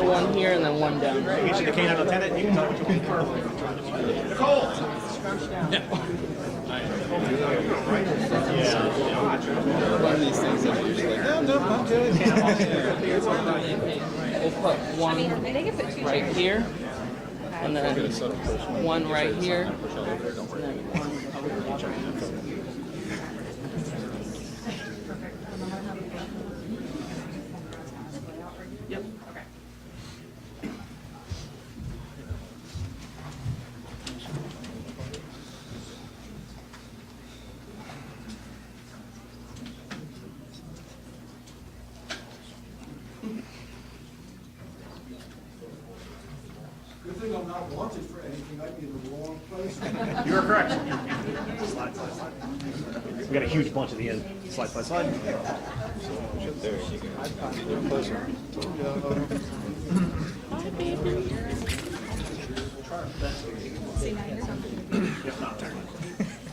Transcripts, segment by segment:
One here, and then one down. Each of the canine lieutenant, you can tell which one. Nicole! One of these things that are usually like, no, I'm good. We'll put one right here, and then one right here, and then one over here. Yep. Good thing I'm not wanted for anything. I'd be in the wrong place. You are correct. Slide. We got a huge bunch at the end. Slide. There, you can get closer. Hi, baby.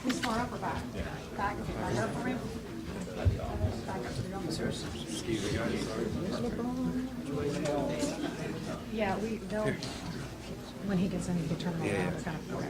This far up or back? Back, if you back up for me. Back up to the officers. Yeah, they'll, when he gets in, he can turn them around. It's kind of, okay.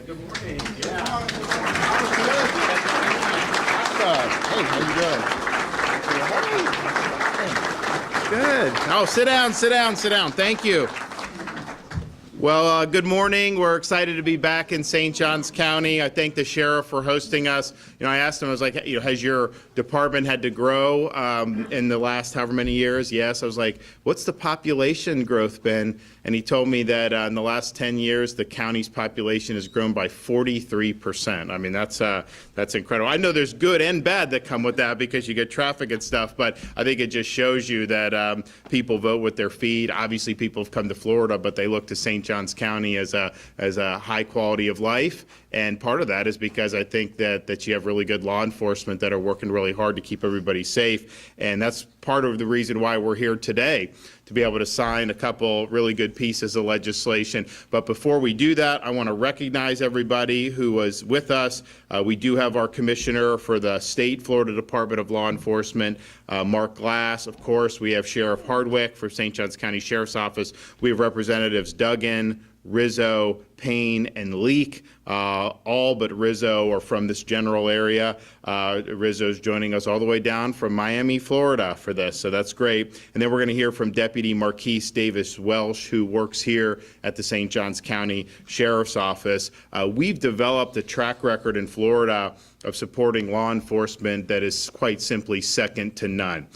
Good morning. Yeah. Hey, how you doing? Good. Oh, sit down. Thank you. Well, good morning. We're excited to be back in St. Johns County. I thank the sheriff for hosting us. I asked him, I was like, has your department had to grow in the last however many years? Yes. I was like, what's the population growth been? And he told me that in the last 10 years, the county's population has grown by 43%. I mean, that's incredible. I know there's good and bad that come with that because you get traffic and stuff, but I think it just shows you that people vote with their feet. Obviously, people have come to Florida, but they look to St. Johns County as a high quality of life. And part of that is because I think that you have really good law enforcement that are working really hard to keep everybody safe. And that's part of the reason why we're here today, to be able to sign a couple really good pieces of legislation. But before we do that, I want to recognize everybody who was with us. We do have our commissioner for the state Florida Department of Law Enforcement, Mark Glass. Of course, we have Sheriff Hardwick for St. Johns County Sheriff's Office. We have Representatives Duggan, Rizzo, Payne, and Leak. All but Rizzo are from this general area. Rizzo's joining us all the way down from Miami, Florida for this, so that's great. And then we're going to hear from Deputy Marquise Davis Welsh, who works here at the St. Johns County Sheriff's Office. We've developed a track record in Florida of supporting law enforcement that is quite simply second to none.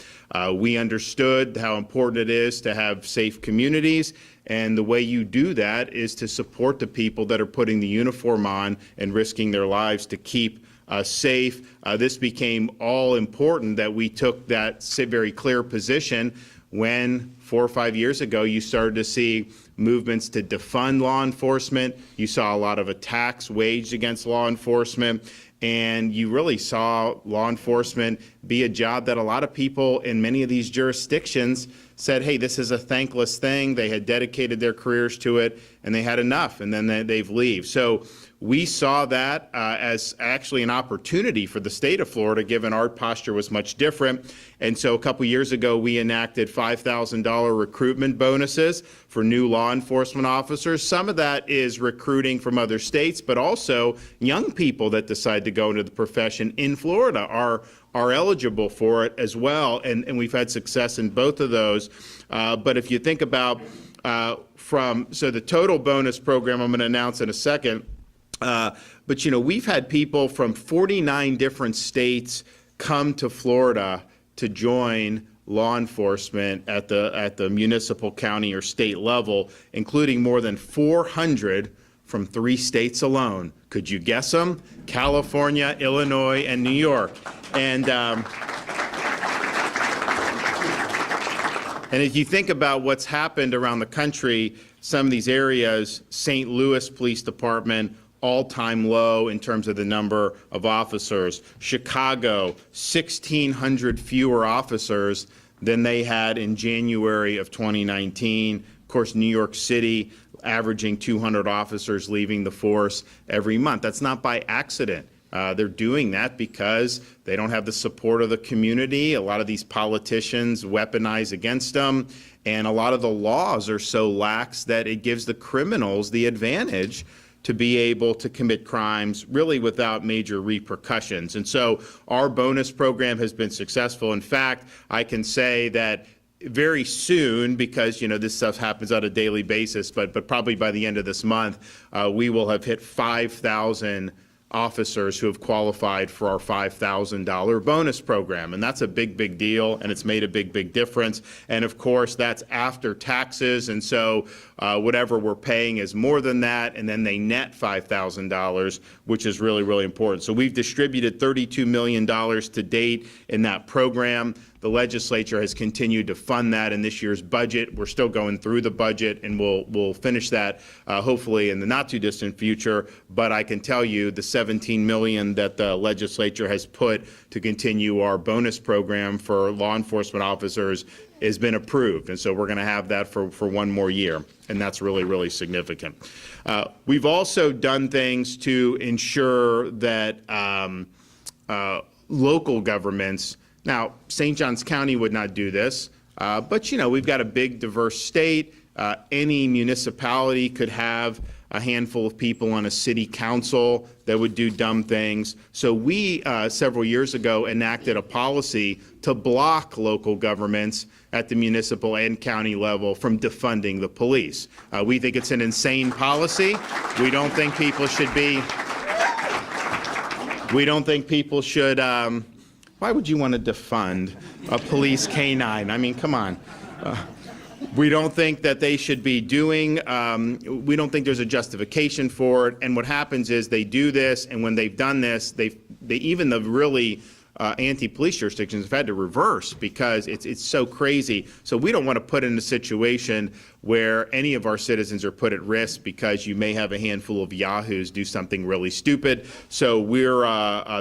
We understood how important it is to have safe communities, and the way you do that is to support the people that are putting the uniform on and risking their lives to keep us safe. This became all important that we took that very clear position when 4 or 5 years ago you started to see movements to defund law enforcement. You saw a lot of attacks waged against law enforcement. And you really saw law enforcement be a job that a lot of people in many of these jurisdictions said, hey, this is a thankless thing. They had dedicated their careers to it, and they had enough, and then they've leave. So we saw that as actually an opportunity for the state of Florida, given our posture was much different. And so a couple years ago, we enacted $5,000 recruitment bonuses for new law enforcement officers. Some of that is recruiting from other states, but also young people that decide to go into the profession in Florida are eligible for it as well. And we've had success in both of those. But if you think about so the total bonus program, I'm going to announce in a second. But we've had people from 49 different states come to Florida to join law enforcement at the municipal, county, or state level, including more than 400 from 3 states alone. Could you guess them? California, Illinois, and New York. And if you think about what's happened around the country, some of these areas, St. Louis Police Department, all-time low in terms of the number of officers. Chicago, 1,600 fewer officers than they had in January of 2019. Of course, New York City averaging 200 officers leaving the force every month. That's not by accident. They're doing that because they don't have the support of the community. A lot of these politicians weaponize against them, and a lot of the laws are so lax that it gives the criminals the advantage to be able to commit crimes really without major repercussions. And so our bonus program has been successful. In fact, I can say that very soon, because this stuff happens on a daily basis, but probably by the end of this month, we will have hit 5,000 officers who have qualified for our $5,000 bonus program. And that's a big, big deal, and it's made a big, big difference. And of course, that's after taxes, and so whatever we're paying is more than that, and then they net $5,000, which is really, really important. So we've distributed $32 million to date in that program. The legislature has continued to fund that in this year's budget. We're still going through the budget, and we'll finish that hopefully in the not too distant future. But I can tell you the $17 million that the legislature has put to continue our bonus program for law enforcement officers has been approved. And so we're going to have that for one more year. And that's really, really significant. We've also done things to ensure that local governments. Now, St. Johns County would not do this, but we've got a big, diverse state. Any municipality could have a handful of people on a city council that would do dumb things. So we, several years ago, enacted a policy to block local governments at the municipal and county level from defunding the police. We think it's an insane policy. We don't think people should be, why would you want to defund a police canine? I mean, come on. We don't think that they should be doing, we don't think there's a justification for it. And what happens is they do this, and when they've done this, they even the really anti-police jurisdictions have had to reverse because it's so crazy. So we don't want to put in a situation where any of our citizens are put at risk because you may have a handful of yahoos do something really stupid. So we're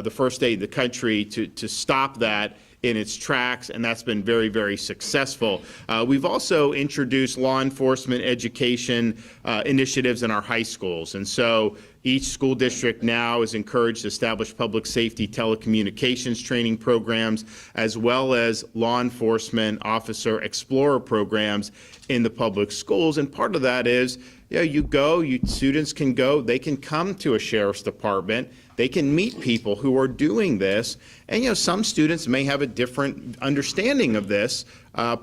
the first state in the country to stop that in its tracks, and that's been very, very successful. We've also introduced law enforcement education initiatives in our high schools, and so each school district now is encouraged to establish public safety telecommunications training programs, as well as law enforcement officer explorer programs in the public schools. And part of that is, students can go, they can come to a sheriff's department, they can meet people who are doing this, and some students may have a different understanding of this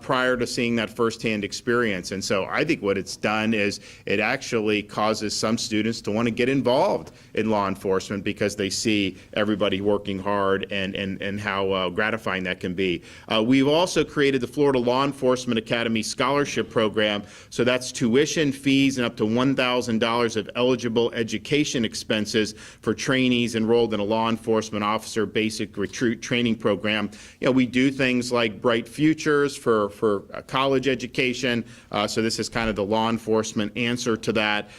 prior to seeing that firsthand experience. And so I think what it's done is it actually causes some students to want to get involved in law enforcement because they see everybody working hard and how gratifying that can be. We've also created the Florida Law Enforcement Academy Scholarship Program. So that's tuition, fees, and up to $1,000 of eligible education expenses for trainees enrolled in a law enforcement officer basic recruit training program. We do things like Bright Futures for college education. So this is kind of the law enforcement answer to that.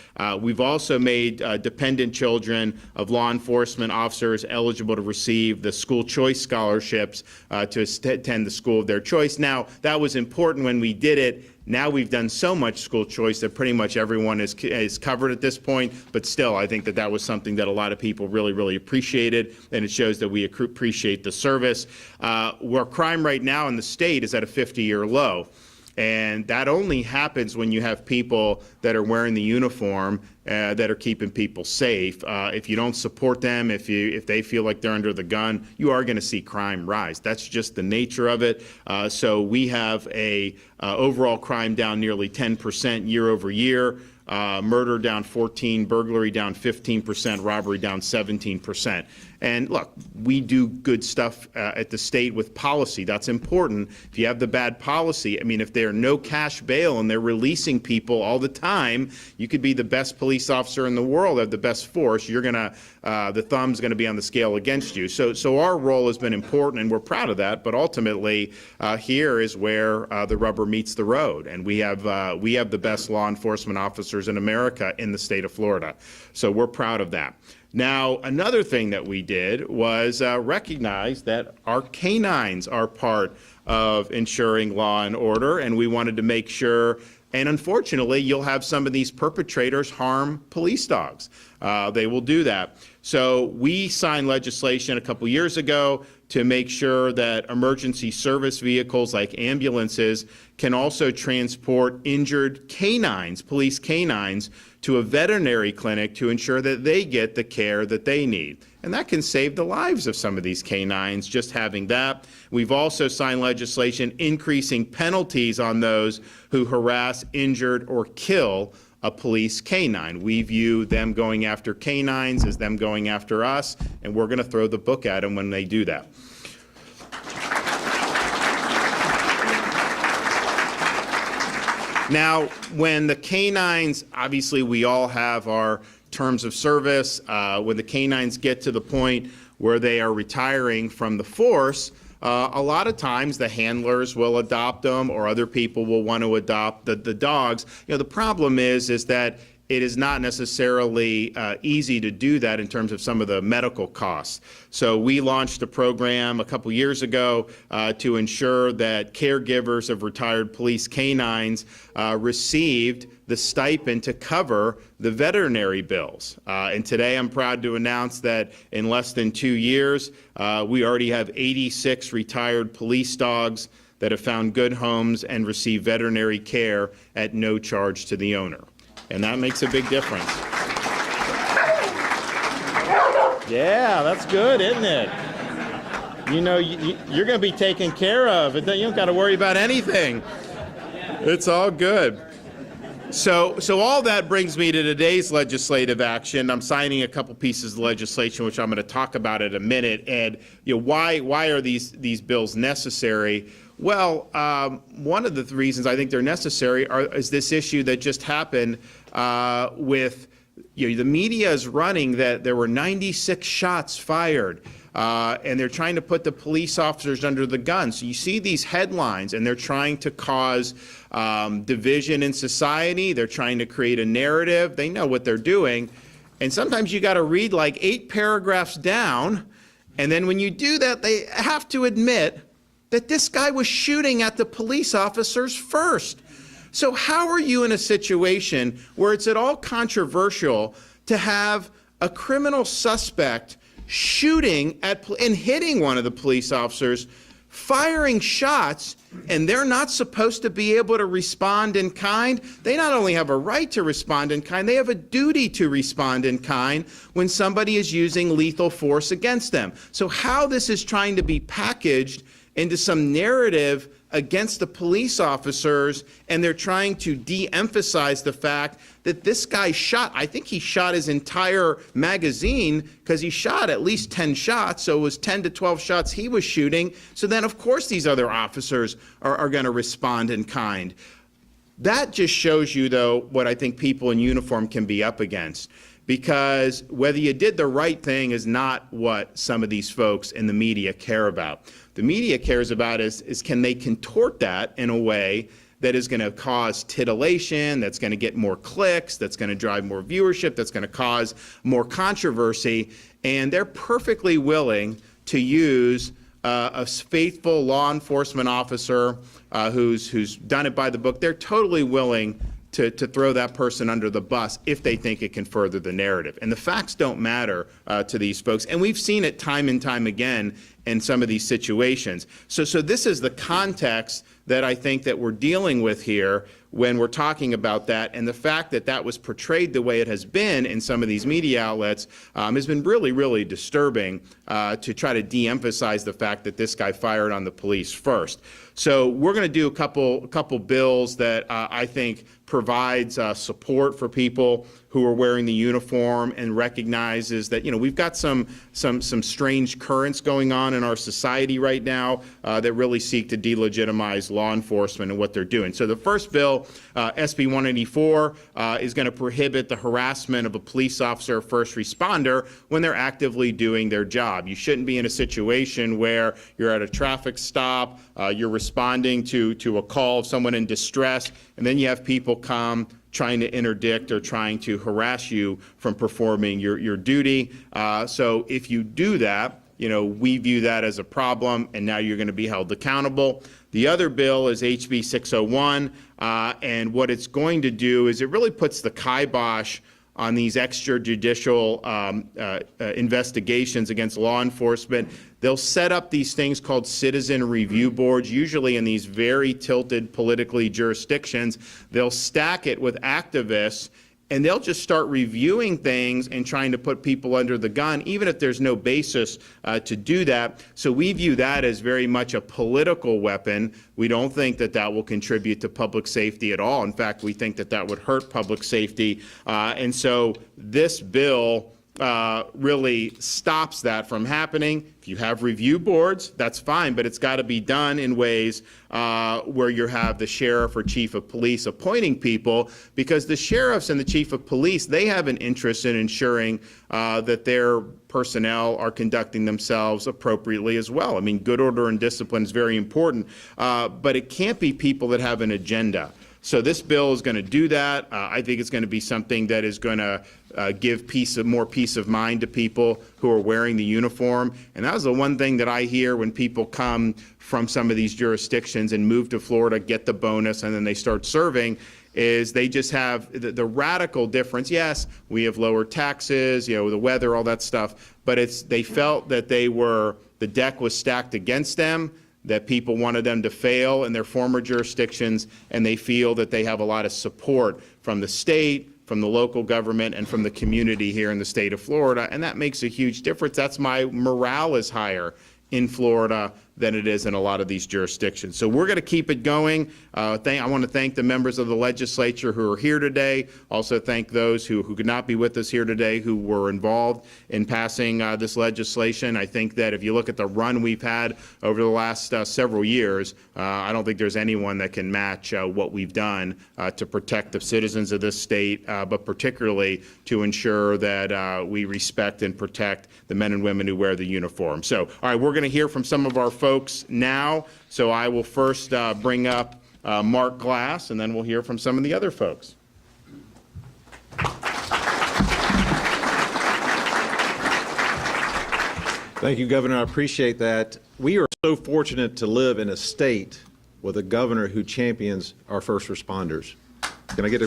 We've also made dependent children of law enforcement officers eligible to receive the school choice scholarships to attend the school of their choice. Now, that was important when we did it. Now we've done so much school choice that pretty much everyone is covered at this point, but still I think that was something that a lot of people really, really appreciated, and it shows that we appreciate the service. Where crime right now in the state is at a 50-year low. And that only happens when you have people that are wearing the uniform that are keeping people safe. If you don't support them, if they feel like they're under the gun, you are going to see crime rise. That's just the nature of it. So we have a overall crime down nearly 10% year over year. Murder down 14%, burglary down 15%, robbery down 17%. And look, we do good stuff at the state with policy. That's important. If you have the bad policy, I mean, if there are no cash bail and they're releasing people all the time, you could be the best police officer in the world, have the best force. You're gonna, the thumb's gonna be on the scale against you. So our role has been important, and we're proud of that. But ultimately, here is where the rubber meets the road, and we have the best law enforcement officers in America in the state of Florida. So we're proud of that. Now, another thing that we did was recognize that our canines are part of ensuring law and order, and we wanted to make sure, and unfortunately, you'll have some of these perpetrators harm police dogs. They will do that. So we signed legislation a couple years ago to make sure that emergency service vehicles like ambulances can also transport injured canines, police canines, to a veterinary clinic to ensure that they get the care that they need. And that can save the lives of some of these canines, just having that. We've also signed legislation increasing penalties on those who harass, injured, or kill a police canine. We view them going after canines as them going after us, and we're going to throw the book at them when they do that. Now, when the canines, obviously we all have our terms of service. When the canines get to the point where they are retiring from the force, a lot of times the handlers will adopt them, or other people will want to adopt the dogs. The problem is that it is not necessarily easy to do that in terms of some of the medical costs. So we launched a program a couple years ago to ensure that caregivers of retired police canines received the stipend to cover the veterinary bills. And today I'm proud to announce that in less than 2 years, we already have 86 retired police dogs that have found good homes and receive veterinary care at no charge to the owner. And that makes a big difference. Yeah, that's good, isn't it? You know, you're going to be taken care of. You don't got to worry about anything. It's all good. So all that brings me to today's legislative action. I'm signing a couple pieces of legislation, which I'm going to talk about in a minute. And why are these bills necessary? Well, one of the reasons I think they're necessary is this issue that just happened with the media is running that there were 96 shots fired. And they're trying to put the police officers under the gun. So you see these headlines, and they're trying to cause division in society. They're trying to create a narrative. They know what they're doing. And sometimes you got to read like 8 paragraphs down. And then when you do that, they have to admit that this guy was shooting at the police officers first. So how are you in a situation where it's at all controversial to have a criminal suspect shooting at and hitting one of the police officers, firing shots, and they're not supposed to be able to respond in kind? They not only have a right to respond in kind, they have a duty to respond in kind when somebody is using lethal force against them. So how this is trying to be packaged into some narrative against the police officers, and they're trying to de-emphasize the fact that this guy shot, I think he shot his entire magazine, because he shot at least 10 shots, so it was 10 to 12 shots he was shooting. So then, of course, these other officers are going to respond in kind. That just shows you, though, what I think people in uniform can be up against. Because whether you did the right thing is not what some of these folks in the media care about. The media cares about is can they contort that in a way that is going to cause titillation, that's going to get more clicks, that's going to drive more viewership, that's going to cause more controversy. And they're perfectly willing to use a faithful law enforcement officer who's done it by the book. They're totally willing to throw that person under the bus if they think it can further the narrative. And the facts don't matter to these folks. And we've seen it time and time again in some of these situations. So this is the context that I think that we're dealing with here when we're talking about that. And the fact that that was portrayed the way it has been in some of these media outlets has been really, really disturbing to try to de-emphasize the fact that this guy fired on the police first. So we're going to do a couple bills that I think provides support for people who are wearing the uniform and recognizes that we've got some strange currents going on in our society right now that really seek to delegitimize law enforcement and what they're doing. So the first bill, SB 184, is going to prohibit the harassment of a police officer or first responder when they're actively doing their job. You shouldn't be in a situation where you're at a traffic stop, you're responding to a call of someone in distress, and then you have people come trying to interdict or trying to harass you from performing your duty. So if you do that, we view that as a problem, and now you're going to be held accountable. The other bill is HB 601, and what it's going to do is it really puts the kibosh on these extrajudicial investigations against law enforcement. They'll set up these things called citizen review boards, usually in these very tilted politically jurisdictions. They'll stack it with activists, and they'll just start reviewing things and trying to put people under the gun, even if there's no basis to do that. So we view that as very much a political weapon. We don't think that that will contribute to public safety at all. In fact, we think that that would hurt public safety. And so this bill really stops that from happening. If you have review boards, that's fine, but it's got to be done in ways where you have the sheriff or chief of police appointing people, because the sheriffs and the chief of police, they have an interest in ensuring that their personnel are conducting themselves appropriately as well. I mean, good order and discipline is very important, but it can't be people that have an agenda. So this bill is going to do that. I think it's going to be something that is going to give more peace of mind to people who are wearing the uniform. And that was the one thing that I hear when people come from some of these jurisdictions and move to Florida, get the bonus, and then they start serving, is they just have the radical difference. Yes, we have lower taxes, the weather, all that stuff, but they felt that the deck was stacked against them, that people wanted them to fail in their former jurisdictions, and they feel that they have a lot of support from the state, from the local government, and from the community here in the state of Florida, and that makes a huge difference. That's my morale is higher in Florida than it is in a lot of these jurisdictions. So we're going to keep it going. I want to thank the members of the legislature who are here today. Also thank those who could not be with us here today who were involved in passing this legislation. I think that if you look at the run we've had over the last several years, I don't think there's anyone that can match what we've done to protect the citizens of this state, but particularly to ensure that we respect and protect the men and women who wear the uniform. So, all right, we're going to hear from some of our folks now. So I will first bring up Mark Glass, and then we'll hear from some of the other folks. Thank you, Governor. I appreciate that. We are so fortunate to live in a state with a governor who champions our first responders. Can I get a...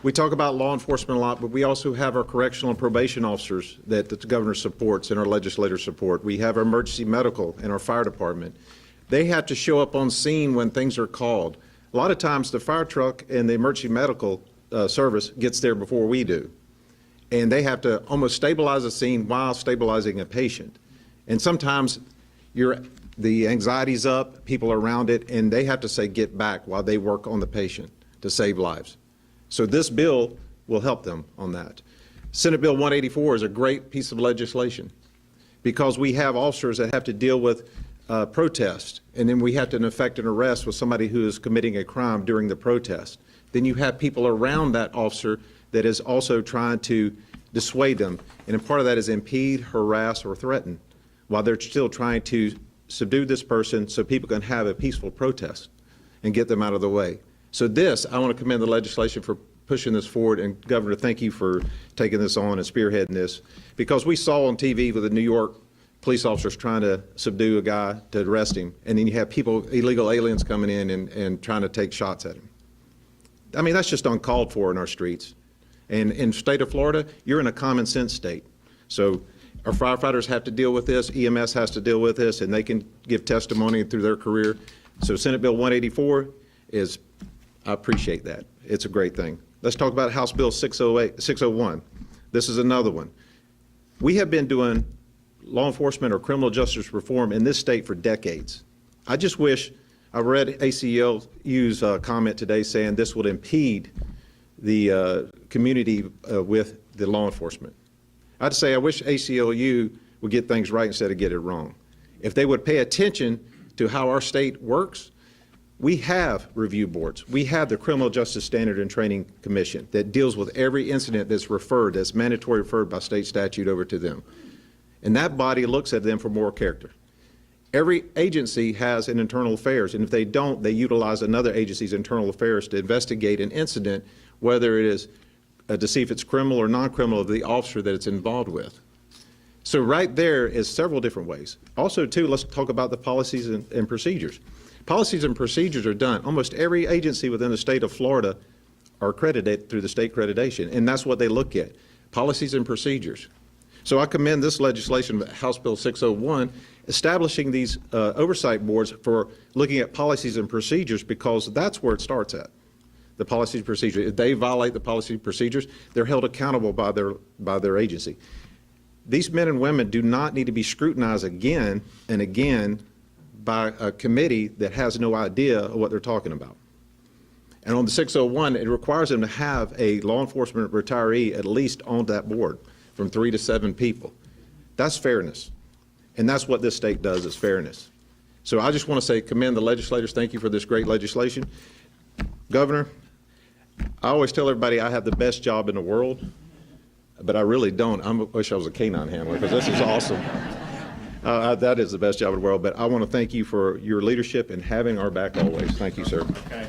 We talk about law enforcement a lot, but we also have our correctional and probation officers that the governor supports and our legislators support. We have our emergency medical and our fire department. They have to show up on scene when things are called. A lot of times the fire truck and the emergency medical service gets there before we do. And they have to almost stabilize a scene while stabilizing a patient. And sometimes the anxiety's up, people are around it, and they have to say get back while they work on the patient to save lives. So this bill will help them on that. Senate Bill 184 is a great piece of legislation because we have officers that have to deal with protest, and then we have to effect an arrest with somebody who is committing a crime during the protest. Then you have people around that officer that is also trying to dissuade them, and part of that is impede, harass, or threaten while they're still trying to subdue this person so people can have a peaceful protest and get them out of the way. So I want to commend the legislation for pushing this forward, and Governor, thank you for taking this on and spearheading this, because we saw on TV with the New York police officers trying to subdue a guy to arrest him, and then you have people, illegal aliens coming in and trying to take shots at him. I mean, that's just uncalled for in our streets. And in the state of Florida, you're in a common sense state. So our firefighters have to deal with this, EMS has to deal with this, and they can give testimony through their career. So Senate Bill 184 I appreciate that. It's a great thing. Let's talk about House Bill 601. This is another one. We have been doing law enforcement or criminal justice reform in this state for decades. I just wish, I read ACLU's comment today saying this would impede the community with the law enforcement. I'd say I wish ACLU would get things right instead of get it wrong. If they would pay attention to how our state works, we have review boards. We have the Criminal Justice Standard and Training Commission that deals with every incident that's mandatory referred by state statute over to them. And that body looks at them for moral character. Every agency has an internal affairs, and if they don't, they utilize another agency's internal affairs to investigate an incident, whether it is to see if it's criminal or non-criminal of the officer that it's involved with. So right there is several different ways. Also, too, let's talk about the policies and procedures. Policies and procedures are done. Almost every agency within the state of Florida are accredited through the state accreditation, and that's what they look at, policies and procedures. So I commend this legislation, House Bill 601, establishing these oversight boards for looking at policies and procedures, because that's where it starts at, the policies and procedures. If they violate the policy and procedures, they're held accountable by their agency. These men and women do not need to be scrutinized again and again by a committee that has no idea of what they're talking about. And on the 601, it requires them to have a law enforcement retiree at least on that board, from 3 to 7 people. That's fairness. And that's what this state does, is fairness. So I just want to say, commend the legislators. Thank you for this great legislation. Governor, I always tell everybody I have the best job in the world, but I really don't. I wish I was a canine handler, because this is awesome. That is the best job in the world, but I want to thank you for your leadership and having our back always. Thank you, sir. Okay.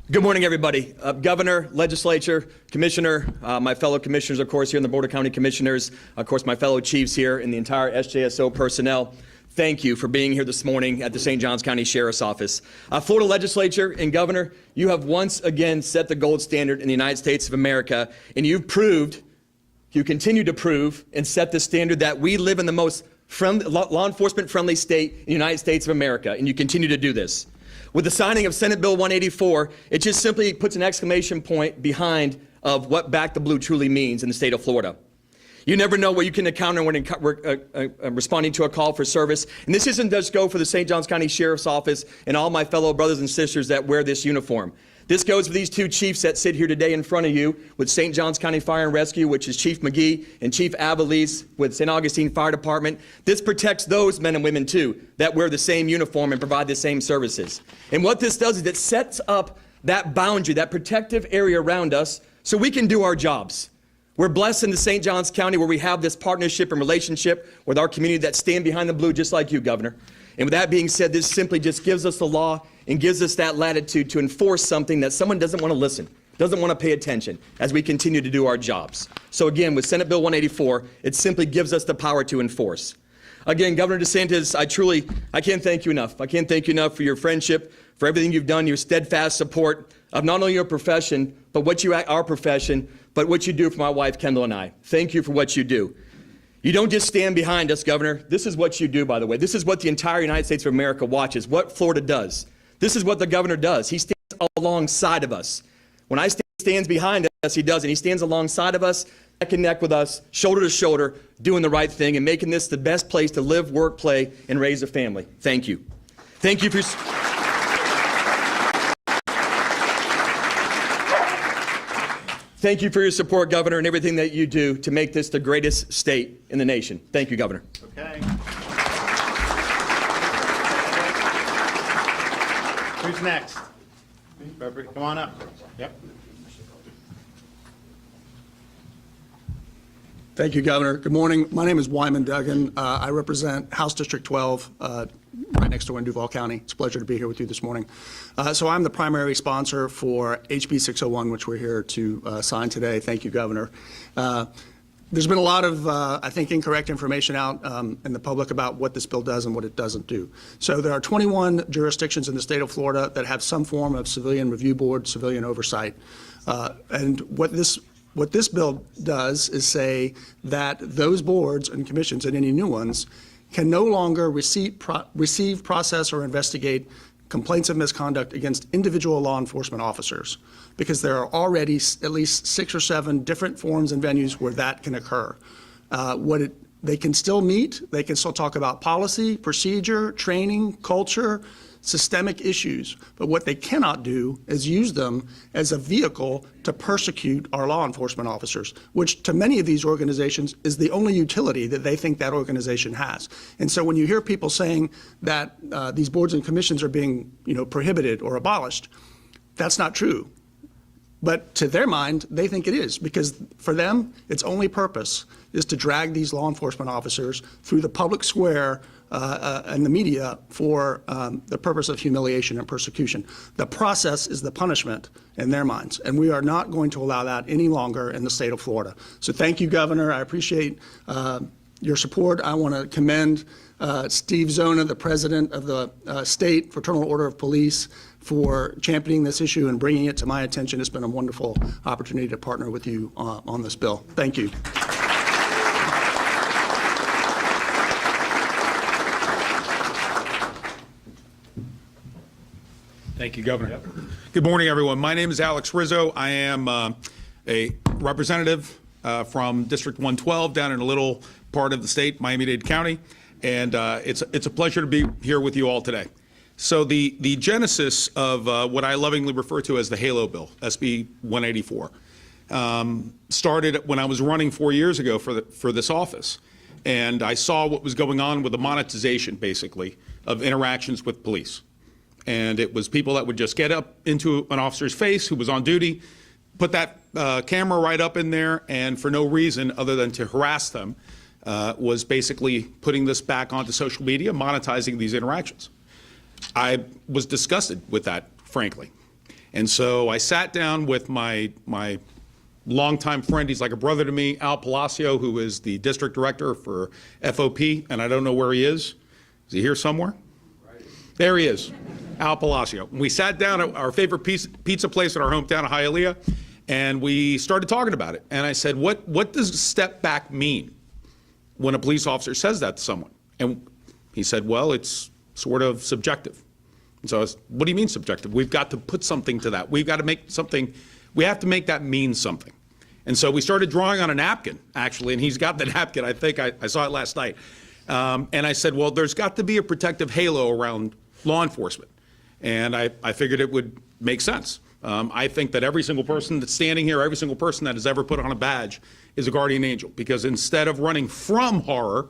Good morning, everybody. Governor, legislature, commissioner, my fellow commissioners, of course, here in the Board of County Commissioners, of course, my fellow chiefs here, and the entire SJSO personnel. Thank you for being here this morning at the St. Johns County Sheriff's Office. Florida Legislature and Governor, you have once again set the gold standard in the United States of America, and you've proved you continue to prove and set the standard that we live in the most law enforcement friendly state in the United States of America, and you continue to do this. With the signing of Senate Bill 184, it just simply puts an exclamation point behind of what Back the Blue truly means in the state of Florida. You never know what you can encounter when responding to a call for service. And this isn't just go for the St. Johns County Sheriff's Office and all my fellow brothers and sisters that wear this uniform. This goes for these two chiefs that sit here today in front of you with St. Johns County Fire and Rescue, which is Chief McGee, and Chief Avalise with St. Augustine Fire Department. This protects those men and women, too, that wear the same uniform and provide the same services. And what this does is it sets up that boundary, that protective area around us so we can do our jobs. We're blessed in the St. Johns County where we have this partnership and relationship with our community that stand behind the blue, just like you, Governor. And with that being said, this simply just gives us the law and gives us that latitude to enforce something that someone doesn't want to listen, doesn't want to pay attention as we continue to do our jobs. So again, with Senate Bill 184, it simply gives us the power to enforce. Again, Governor DeSantis, I can't thank you enough. I can't thank you enough for your friendship, for everything you've done, your steadfast support of not only your profession, but our profession, but what you do for my wife, Kendall, and I. Thank you for what you do. You don't just stand behind us, Governor. This is what you do, by the way. This is what the entire United States of America watches, what Florida does. This is what the governor does. He stands alongside of us. When I stands behind us, he doesn't. He stands alongside of us, neck and neck with us, shoulder to shoulder, doing the right thing and making this the best place to live, work, play, and raise a family. Thank you. Thank you for Thank you for your support, Governor, and everything that you do to make this the greatest state in the nation. Thank you, Governor. Okay. Who's next? Come on up. Yep. Thank you, Governor. Good morning. My name is Wyman Duggan. I represent House District 12, right next door in Duval County. It's a pleasure to be here with you this morning. So I'm the primary sponsor for HB 601, which we're here to sign today. Thank you, Governor. There's been a lot of, I think, incorrect information out in the public about what this bill does and what it doesn't do. So there are 21 jurisdictions in the state of Florida that have some form of civilian review board, civilian oversight. And what this bill does is say that those boards and commissions and any new ones can no longer receive, process, or investigate complaints of misconduct against individual law enforcement officers, because there are already at least 6 or 7 different forms and venues where that can occur. They can still meet, they can still talk about policy, procedure, training, culture, systemic issues, but what they cannot do is use them as a vehicle to persecute our law enforcement officers, which to many of these organizations is the only utility that they think that organization has. And so when you hear people saying that these boards and commissions are being, prohibited or abolished, that's not true. But to their mind, they think it is, because for them, its only purpose is to drag these law enforcement officers through the public square and the media for the purpose of humiliation and persecution. The process is the punishment in their minds, and we are not going to allow that any longer in the state of Florida. So thank you, Governor. I appreciate your support. I want to commend Steve Zona, the president of the State Fraternal Order of Police, for championing this issue and bringing it to my attention. It's been a wonderful opportunity to partner with you on this bill. Thank you. Thank you, Governor. Good morning, everyone. My name is Alex Rizzo. I am a representative from District 112 down in a little part of the state, Miami-Dade County, and it's a pleasure to be here with you all today. So the genesis of what I lovingly refer to as the Halo Bill, SB 184, started when I was running 4 years ago for this office, and I saw what was going on with the monetization, basically, of interactions with police. And it was people that would just get up into an officer's face who was on duty, put that camera right up in there, and for no reason other than to harass them, was basically putting this back onto social media, monetizing these interactions. I was disgusted with that, frankly. And so I sat down with my longtime friend, he's like a brother to me, Al Palacio, who is the district director for FOP, and I don't know where he is. Is he here somewhere? There he is, Al Palacio. We sat down at our favorite pizza place in our hometown of Hialeah, And we started talking about it. And I said, what does step back mean when a police officer says that to someone? And he said, well, it's sort of subjective. And so I was, what do you mean subjective? We've got to put something to that. We've got to make something, we have to make that mean something. And so we started drawing on a napkin, actually, and he's got the napkin. I think I saw it last night. And I said, well, there's got to be a protective halo around law enforcement. And I figured it would make sense. I think that every single person that's standing here, every single person that has ever put on a badge is a guardian angel, because instead of running from horror,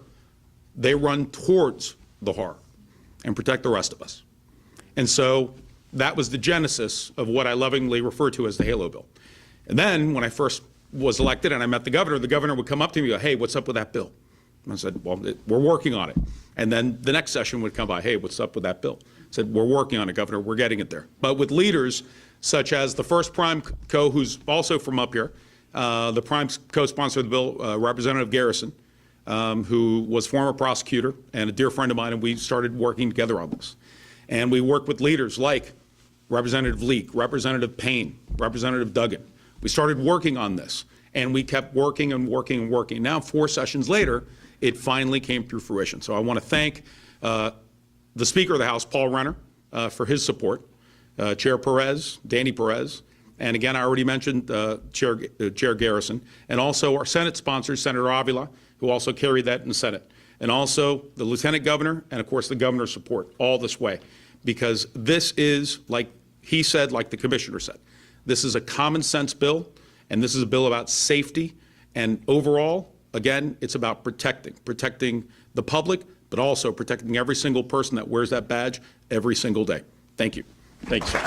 they run towards the horror and protect the rest of us. And so that was the genesis of what I lovingly refer to as the Halo Bill. And then when I first was elected and I met the governor would come up to me and go, hey, what's up with that bill? And I said, well, we're working on it. And then the next session would come by, hey, what's up with that bill? I said, we're working on it, Governor, we're getting it there. But with leaders such as the first Prime Co, who's also from up here, the Prime co-sponsor of the bill, Representative Garrison, who was former prosecutor and a dear friend of mine, and we started working together on this. And we worked with leaders like Representative Leak, Representative Payne, Representative Duggan. We started working on this, and we kept working and working and working. Now, 4 sessions later, it finally came through fruition. So I want to thank the Speaker of the House, Paul Renner, for his support, Chair Perez, Danny Perez, and again, I already mentioned Chair Garrison, and also our Senate sponsor, Senator Avila, who also carried that in the Senate, and also the Lieutenant Governor, and of course the Governor's support all this way, because this is, like he said, like the Commissioner said, this is a common sense bill, and this is a bill about safety, and overall, again, it's about protecting the public, but also protecting every single person that wears that badge every single day. Thank you. Thank you, sir.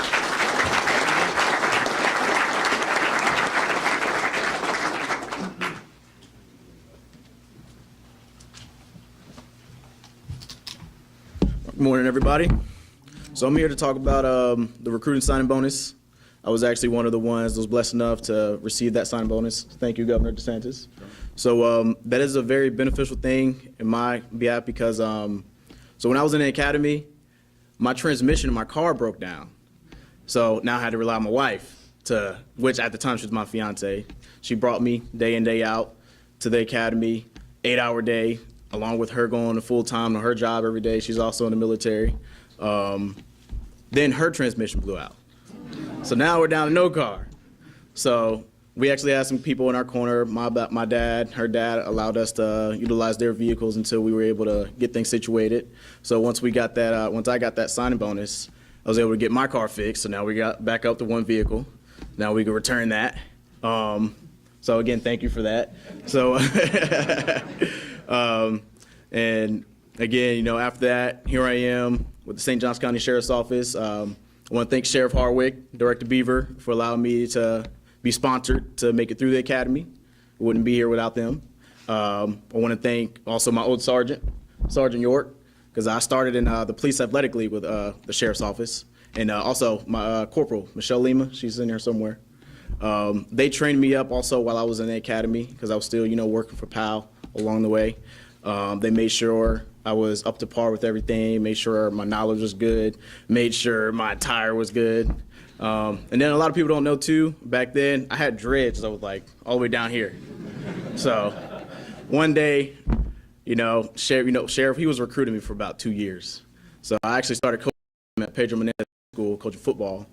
Good morning, everybody. So I'm here to talk about the recruiting signing bonus. I was actually one of the ones that was blessed enough to receive that signing bonus. Thank you, Governor DeSantis. So that is a very beneficial thing in my behalf because so when I was in the academy, my transmission in my car broke down. So now I had to rely on my wife, which at the time she was my fiance. She brought me day in, day out to the academy, 8-hour day, along with her going to full-time to her job every day. She's also in the military. Then her transmission blew out. So now we're down to no car. So we actually had some people in our corner. My dad, her dad allowed us to utilize their vehicles until we were able to get things situated. So once we got that, once I got that signing bonus, I was able to get my car fixed. So now we got back up to one vehicle. Now we can return that. So again, thank you for that. So, and again, you know, after that, here I am with the St. Johns County Sheriff's Office. I want to thank Sheriff Harwick, Director Beaver, for allowing me to be sponsored to make it through the academy. I wouldn't be here without them. I want to thank also my old Sergeant York, because I started in the Police Athletic League with the Sheriff's Office, and also my Corporal, Michelle Lima, she's in here somewhere. They trained me up also while I was in the academy, because I was still, you know, working for PAL along the way. They made sure I was up to par with everything, made sure my knowledge was good, made sure my attire was good. And then a lot of people don't know too, back then I had dreads, I was like all the way down here. So one day, Sheriff, he was recruiting me for about 2 years. So I actually started coaching at Pedro Menendez School, coaching football.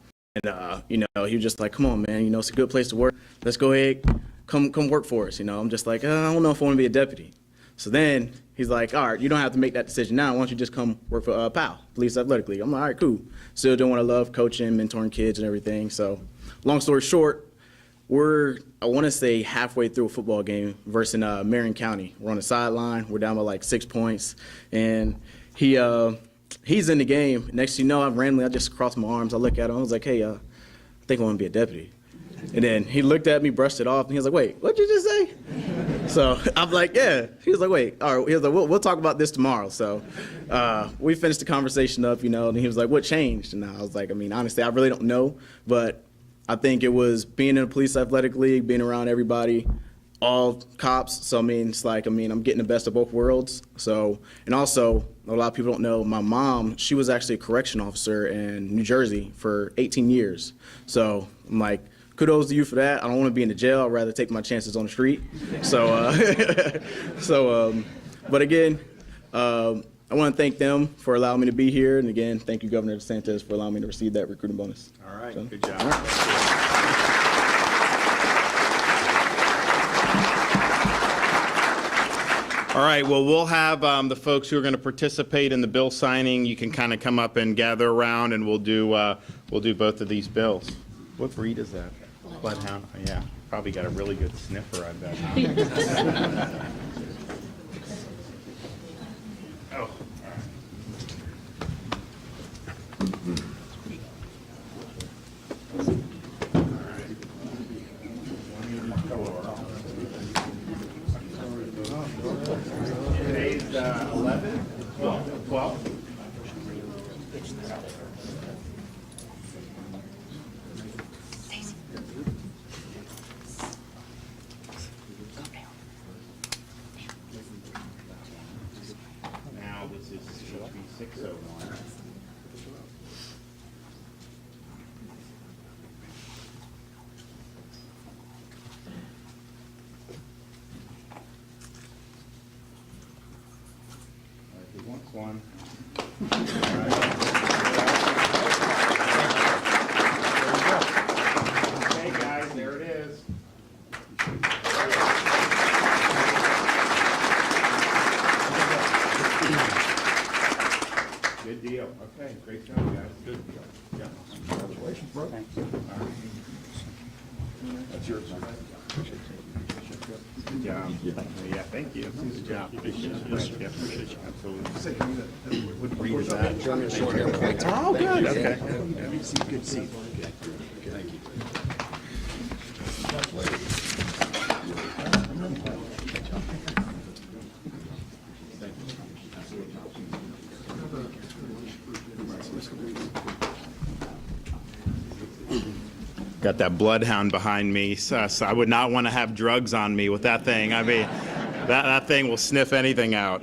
And, he was just like, come on, man, it's a good place to work. Let's go ahead, come work for us. I'm just like, I don't know if I want to be a deputy. So then he's like, all right, you don't have to make that decision now. Why don't you just come work for PAL, Police Athletic League? I'm like, all right, cool. Still doing what I love, coaching, mentoring kids and everything. So long story short, we're, I want to say, halfway through a football game versus Marion County. We're on the sideline. We're down by like 6 points. And he's in the game. Next thing you know, I just crossed my arms. I look at him. I was like, hey, I think I want to be a deputy. And then he looked at me, brushed it off, and he was like, wait, what'd you just say? So I'm like, yeah. He was like, wait, all right. He was like, we'll talk about this tomorrow. So we finished the conversation up, and he was like, what changed? And I was like, honestly, I really don't know. But I think it was being in a police athletic league, being around everybody, all cops. So, it's like, I'm getting the best of both worlds. So, and also, a lot of people don't know, my mom, she was actually a correction officer in New Jersey for 18 years. So I'm like, kudos to you for that. I don't want to be in the jail. I'd rather take my chances on the street. So, but again, I want to thank them for allowing me to be here. And again, thank you, Governor DeSantis, for allowing me to receive that recruiting bonus. All right, So, good job. All right, well, we'll have the folks who are going to participate in the bill signing. You can kind of come up and gather around, and we'll do both of these bills. What breed is that? Bloodhound. Oh, yeah, probably got a really good sniffer, I bet. Oh, all right. Today's 11? 12? Now this is HB 601. He wants one. Okay, guys, there it is. Good deal. Okay, great job, guys. Good deal. Yeah. Congratulations, bro. Thanks. All right. That's yours. Good job. Yeah, thank you. Good job. Appreciate you. Absolutely. What breed is that? German short hair. Oh, good. Okay. Good to see you. Thank you. Got that bloodhound behind me, so I would not want to have drugs on me with that thing. I mean, that thing will sniff anything out.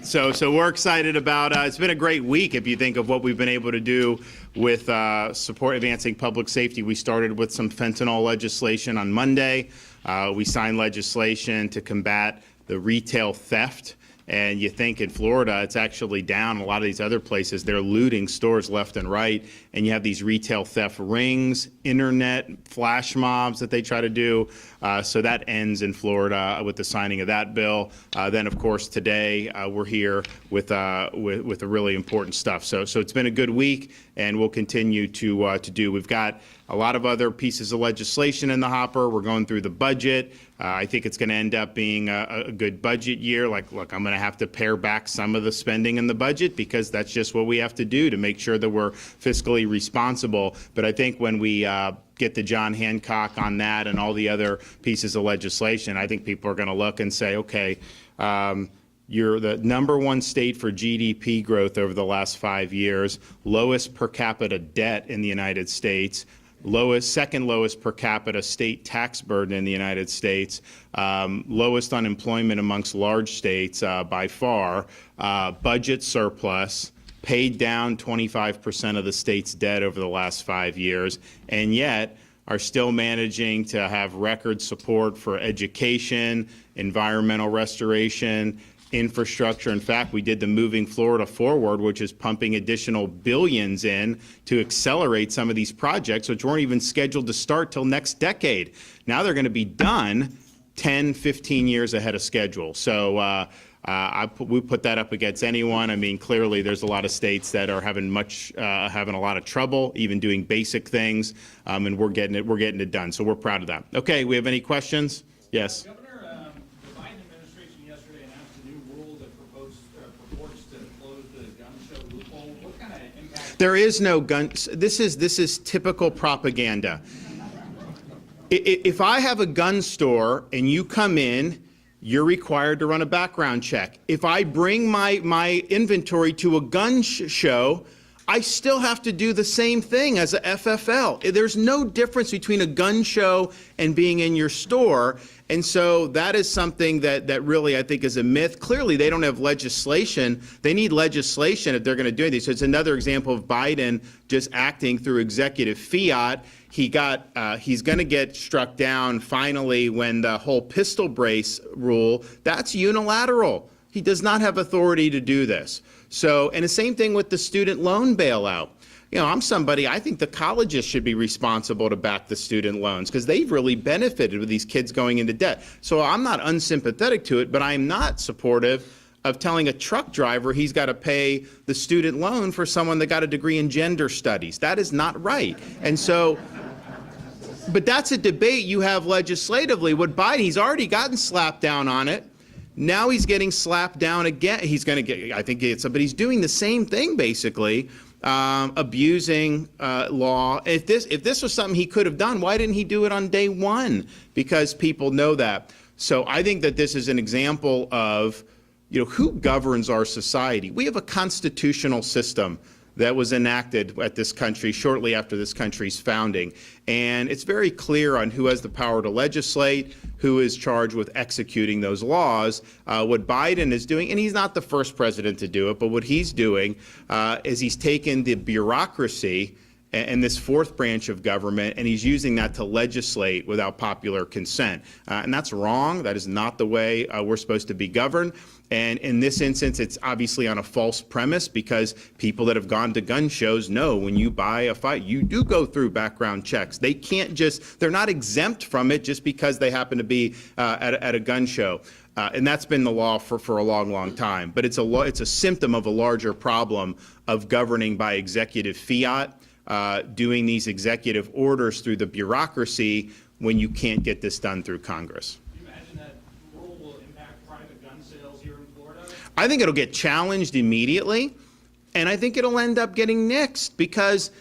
So we're excited about. It's been a great week if you think of what we've been able to do with support advancing public safety. We started with some fentanyl legislation on Monday. We signed legislation to combat the retail theft. And you think in Florida, it's actually down. A lot of these other places, they're looting stores left and right. And you have these retail theft rings, internet flash mobs that they try to do. So that ends in Florida with the signing of that bill. Then, of course, today we're here with the really important stuff. So it's been a good week, and we'll continue to do. We've got a lot of other pieces of legislation in the hopper. We're going through the budget. I think it's going to end up being a good budget year. Like, look, I'm going to have to pare back some of the spending in the budget because that's just what we have to do to make sure that we're fiscally responsible. But I think when we get the John Hancock on that and all the other pieces of legislation, I think people are going to look and say, okay, you're the #1 state for GDP growth over the last 5 years, lowest per capita debt in the United States, second lowest per capita state tax burden in the United States, lowest unemployment amongst large states by far, budget surplus, paid down 25% of the state's debt over the last 5 years, and yet are still managing to have record support for education, environmental restoration, infrastructure. In fact, we did the Moving Florida Forward, which is pumping additional billions in to accelerate some of these projects, which weren't even scheduled to start till next decade. Now they're going to be done 10, 15 years ahead of schedule. So we put that up against anyone. I mean, clearly there's a lot of states that are having a lot of trouble even doing basic things, and we're getting it done. So we're proud of that. Okay, we have any questions? Yes. Governor, the Biden administration yesterday announced a new rule that purports to close the gun show loophole. What kind of impact? There is no gun. This is typical propaganda. If I have a gun store and you come in, you're required to run a background check. If I bring my inventory to a gun show, I still have to do the same thing as a FFL. There's no difference between a gun show and being in your store. And so that is something that really I think is a myth. Clearly, they don't have legislation. They need legislation if they're going to do anything. So it's another example of Biden just acting through executive fiat. he's going to get struck down finally when the whole pistol brace rule, that's unilateral. He does not have authority to do this. So, and the same thing with the student loan bailout. I'm somebody, I think the colleges should be responsible to back the student loans because they've really benefited with these kids going into debt. So I'm not unsympathetic to it, but I'm not supportive of telling a truck driver he's got to pay the student loan for someone that got a degree in gender studies. That is not right. And so, but that's a debate you have legislatively. With Biden, he's already gotten slapped down on it. Now he's getting slapped down again. He's going to get, I think but he's doing the same thing basically. Abusing law. If this was something he could have done, why didn't he do it on day one? Because people know that. So I think that this is an example of, who governs our society. We have a constitutional system that was enacted at this country shortly after this country's founding. And it's very clear on who has the power to legislate, who is charged with executing those laws. What Biden is doing, and he's not the first president to do it, but what he's doing is he's taken the bureaucracy and this fourth branch of government, and he's using that to legislate without popular consent. And that's wrong. That is not the way we're supposed to be governed. And in this instance, it's obviously on a false premise because people that have gone to gun shows know when you buy a fight, you do go through background checks. They can't they're not exempt from it just because they happen to be at a gun show. And that's been the law for a long, long time. But it's a symptom of a larger problem of governing by executive fiat, doing these executive orders through the bureaucracy when you can't get this done through Congress. I think it'll get challenged immediately, and I think it'll end up getting nixed because,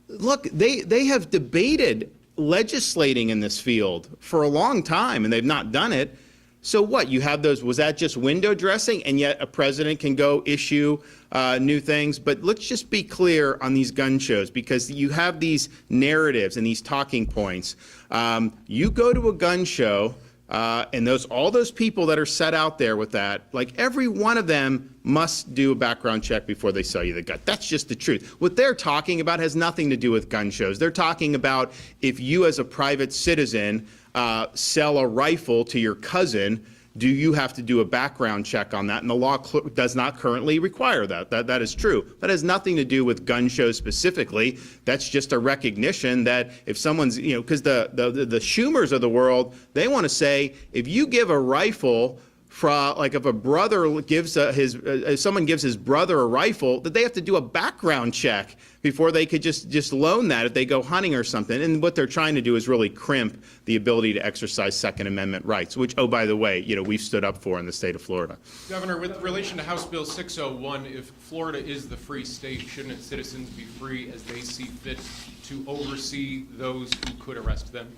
look, they have debated legislating in this field for a long time, and they've not done it. So what? You have those, was that just window dressing, and yet a president can go issue new things? But let's just be clear on these gun shows because you have these narratives and these talking points. You go to a gun show, and all those people that are set out there with that, like every one of them must do a background check before they sell you the gun. That's just the truth. What they're talking about has nothing to do with gun shows. They're talking about if you as a private citizen sell a rifle to your cousin, do you have to do a background check on that? And the law does not currently require that. That is true. That has nothing to do with gun shows specifically. That's just a recognition that if someone's, because the Schumers of the world, they want to say if you give a rifle like if a brother gives if someone gives his brother a rifle, that they have to do a background check before they could just loan that if they go hunting or something. And what they're trying to do is really crimp the ability to exercise Second Amendment rights, which, oh, by the way, we've stood up for in the state of Florida. Governor, with relation to House Bill 601, if Florida is the free state, shouldn't its citizens be free as they see fit to oversee those who could arrest them?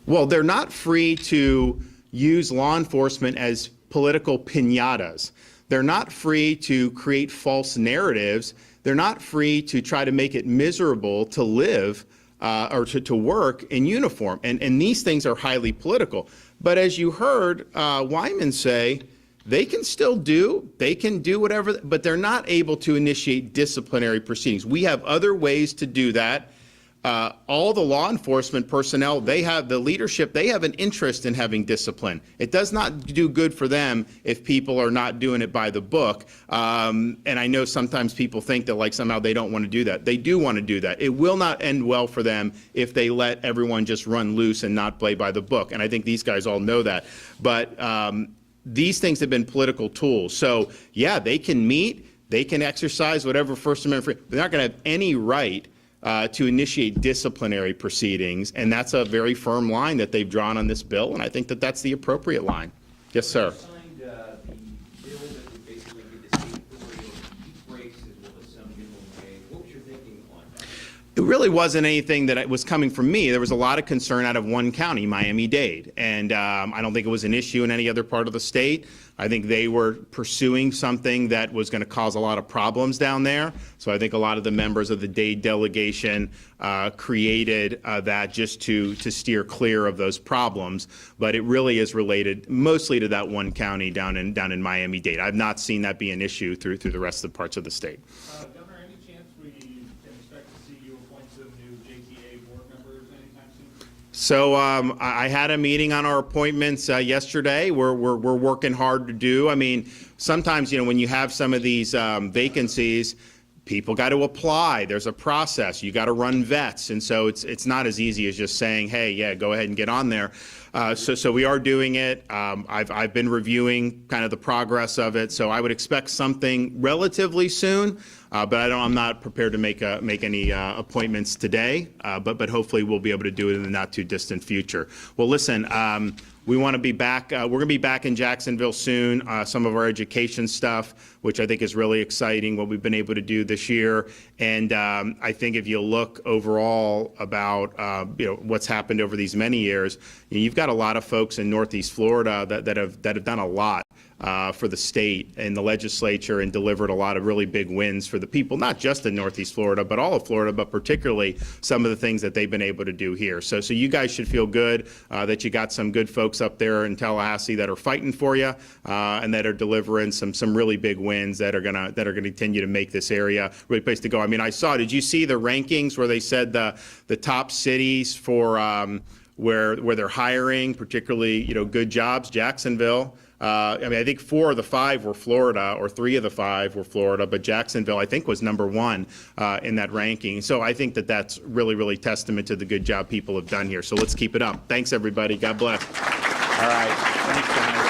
Well, they're not free to use law enforcement as political piñatas. They're not free to create false narratives. They're not free to try to make it miserable to live or to work in uniform. And these things are highly political. But as you heard Wyman say, they can do whatever, but they're not able to initiate disciplinary proceedings. We have other ways to do that. All the law enforcement personnel, the leadership, they have an interest in having discipline. It does not do good for them if people are not doing it by the book. And I know sometimes people think that somehow they don't want to do that. They do want to do that. It will not end well for them if they let everyone just run loose and not play by the book. And I think these guys all know that. But these things have been political tools. So yeah, they can meet, they can exercise whatever First Amendment freedom. They're not going to have any right to initiate disciplinary proceedings, and that's a very firm line that they've drawn on this bill, and I think that that's the appropriate line. Yes, sir. Signed the bill that would basically give the state authority over heat breaks as well as some minimum wage. What was your thinking on that? It really wasn't anything that was coming from me. There was a lot of concern out of one county, Miami-Dade, and I don't think it was an issue in any other part of the state. I think they were pursuing something that was going to cause a lot of problems down there. So I think a lot of the members of the Dade delegation created that just to steer clear of those problems. But it really is related mostly to that one county down in Miami-Dade. I've not seen that be an issue through the rest of the parts of the state. Governor, any chance we can expect to see you appoint some new JTA board members So I had a meeting on our appointments yesterday. We're working hard to do. I mean, sometimes, when you have some of these vacancies, people got to apply. There's a process. You got to run vets. And so it's not as easy as just saying, hey, yeah, go ahead and get on there. So we are doing it. I've been reviewing kind of the progress of it. So I would expect something relatively soon. But I'm not prepared to make any appointments today. But hopefully we'll be able to do it in the not too distant future. Well, listen, we want to be back. We're going to be back in Jacksonville soon. Some of our education stuff, which I think is really exciting, what we've been able to do this year. And I think if you look overall about what's happened over these many years, you've got a lot of folks in Northeast Florida that have done a lot for the state and the legislature and delivered a lot of really big wins for the people, not just in Northeast Florida, but all of Florida, but particularly some of the things that they've been able to do here. So you guys should feel good that you got some good folks up there in Tallahassee that are fighting for you and that are delivering some really big wins that are gonna continue to make this area a really place to go. I mean, did you see the rankings where they said the top cities for where they're hiring, particularly good jobs? Jacksonville. I mean, I think 4 of the 5 were Florida, or 3 of the 5 were Florida, but Jacksonville, I think, was number 1 in that ranking. So I think that's really, really testament to the good job people have done here. So let's keep it up. Thanks, everybody. God bless. All right. Thanks, guys.